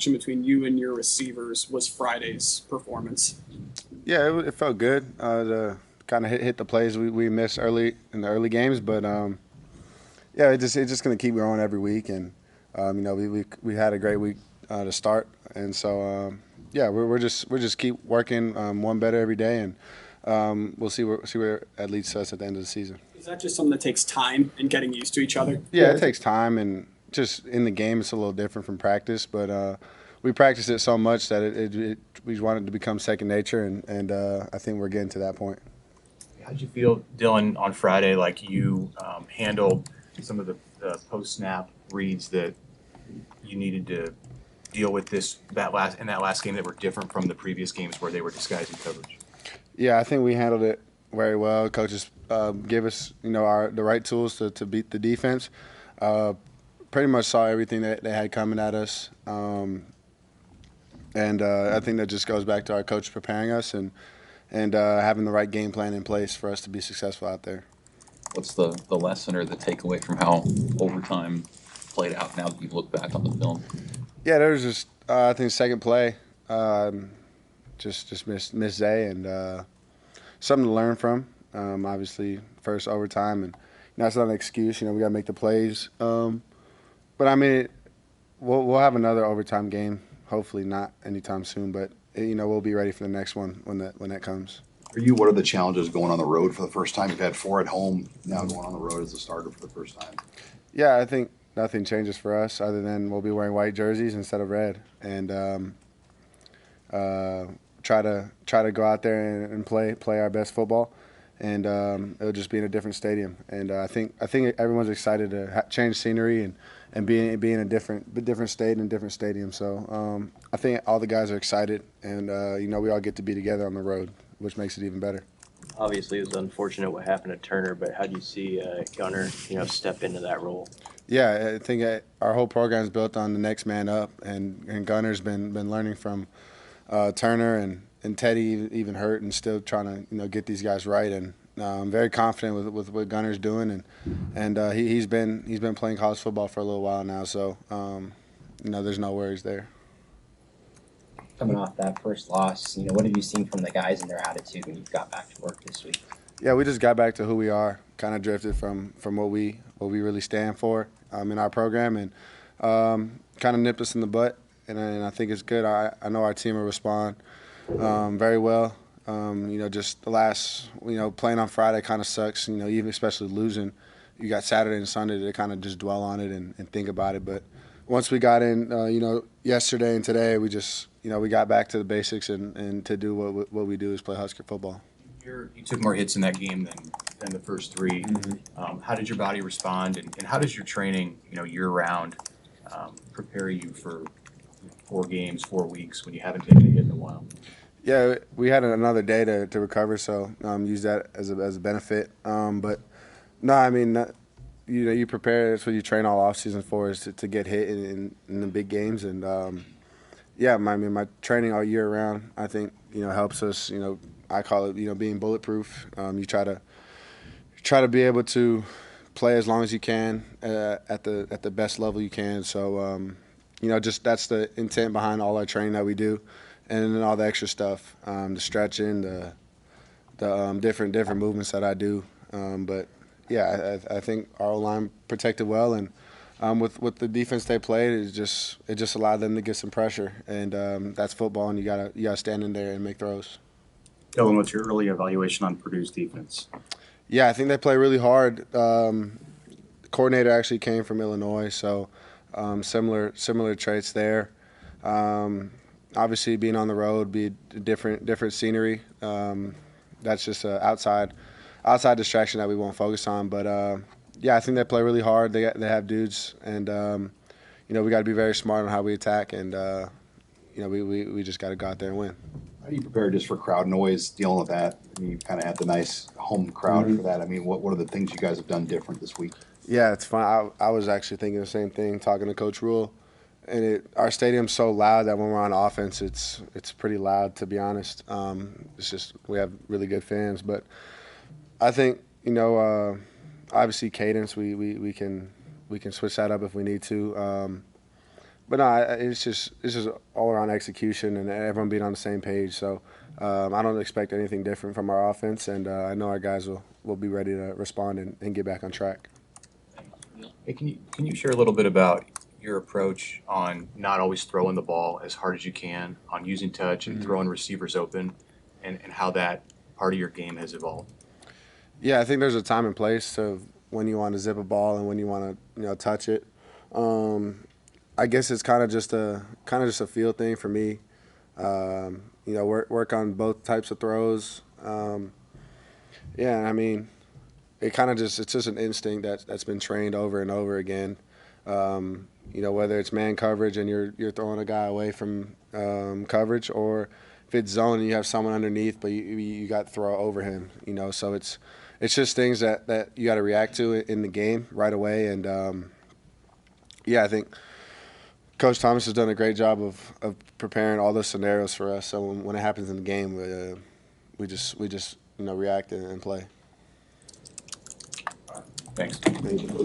connection between you and your receivers was Friday's performance? Yeah, it felt good. The kind of hit the plays we missed early in the early games, but yeah, it's just going to keep growing every week, and we had a great week to start, and so yeah, we're just keep working one better every day, and we'll see where that leads to us at the end of the season. Is that just something that takes time and getting used to each other? Yeah, it takes time, and just in the game, it's a little different from practice, but we practice it so much that we want it to become second nature, and I think we're getting to that point. How did you feel, Dylan, on Friday? Like you handled some of the post snap reads that you needed to deal with that last game that were different from the previous games where they were disguising coverage. Yeah, I think we handled it very well. Coaches gave us, the right tools to beat the defense. Pretty much saw everything that they had coming at us, and I think that just goes back to our coach preparing us and having the right game plan in place for us to be successful out there. What's the lesson or the takeaway from how overtime played out now that you've looked back on the film? Yeah, there was just I think second play, just missed Zay, and something to learn from. Obviously, first overtime, and that's not an excuse. We got to make the plays. But I mean, we'll have another overtime game. Hopefully, not anytime soon, but we'll be ready for the next one when that comes. For you, what are the challenges going on the road for the first time? You've had 4 at home, now going on the road as a starter for the first time. Yeah, I think nothing changes for us other than we'll be wearing white jerseys instead of red, and try to go out there and play our best football, and it'll just be in a different stadium. And I think everyone's excited to change scenery and be in a different state and different stadium. So I think all the guys are excited, and we all get to be together on the road, which makes it even better. Obviously, it was unfortunate what happened to Turner, but how do you see Gunner, step into that role? Yeah, I think our whole program is built on the next man up, and Gunner's been learning from Turner and Teddy, even hurt, and still trying to get these guys right. And I'm very confident with what Gunner's doing, and he's been playing college football for a little while now, so there's no worries there. Coming off that first loss, what have you seen from the guys and their attitude when you got back to work this week? Yeah, we just got back to who we are. Kind of drifted from what we really stand for in our program, and kind of nipped us in the butt. And I think it's good. I know our team will respond very well. Just the last, playing on Friday kind of sucks. Even especially losing, you got Saturday and Sunday to kind of just dwell on it and think about it. But once we got in, yesterday and today, we just, we got back to the basics and to do what we do is play Husker football. You took more hits in that game than the first 3. Mm-hmm. How did your body respond, and how does your training, year round, prepare you for 4 games, 4 weeks when you haven't taken a hit in a while? Yeah, we had another day to recover, so use that as a benefit. But no, I mean, you prepare. That's what you train all off season for, is to get hit in the big games. And yeah, my training all year round, I think helps us. I call it being bulletproof. You try to be able to play as long as you can at the best level you can. So just that's the intent behind all our training that we do. And then all the extra stuff, the stretching, the different movements that I do. But yeah, I think our O-line protected well, and with the defense they played, it just allowed them to get some pressure, and that's football, and you gotta stand in there and make throws. Dylan, what's your early evaluation on Purdue's defense? Yeah, I think they play really hard. The coordinator actually came from Illinois, so similar traits there. Obviously, being on the road, be different scenery. That's just an outside distraction that we won't focus on. But yeah, I think they play really hard. They have dudes, and we got to be very smart on how we attack, and we just got to go out there and win. How do you prepare just for crowd noise, dealing with that? I mean, you kind of had the nice home crowd for that. I mean, what are the things you guys have done different this week? Yeah, it's fun. I was actually thinking the same thing, talking to Coach Rule. And our stadium's so loud that when we're on offense, it's pretty loud, to be honest. It's just we have really good fans, but I think obviously cadence we can switch that up if we need to. but no, it's just all around execution and everyone being on the same page. So I don't expect anything different from our offense, and I know our guys will be ready to respond and get back on track. Hey, can you share a little bit about your approach on not always throwing the ball as hard as you can, on using touch and throwing receivers open, and how that part of your game has evolved? Yeah, I think there's a time and place of when you want to zip a ball and when you want to touch it. I guess it's kind of just a feel thing for me. Work on both types of throws. Yeah, I mean, it's just an instinct that's been trained over and over again. Whether it's man coverage and you're throwing a guy away from coverage, or if it's zone and you have someone underneath, but you got to throw over him. So it's just things that you got to react to in the game right away. And I think Coach Thomas has done a great job of preparing all those scenarios for us. So when it happens in the game, we just react and play. Thanks. Thank you.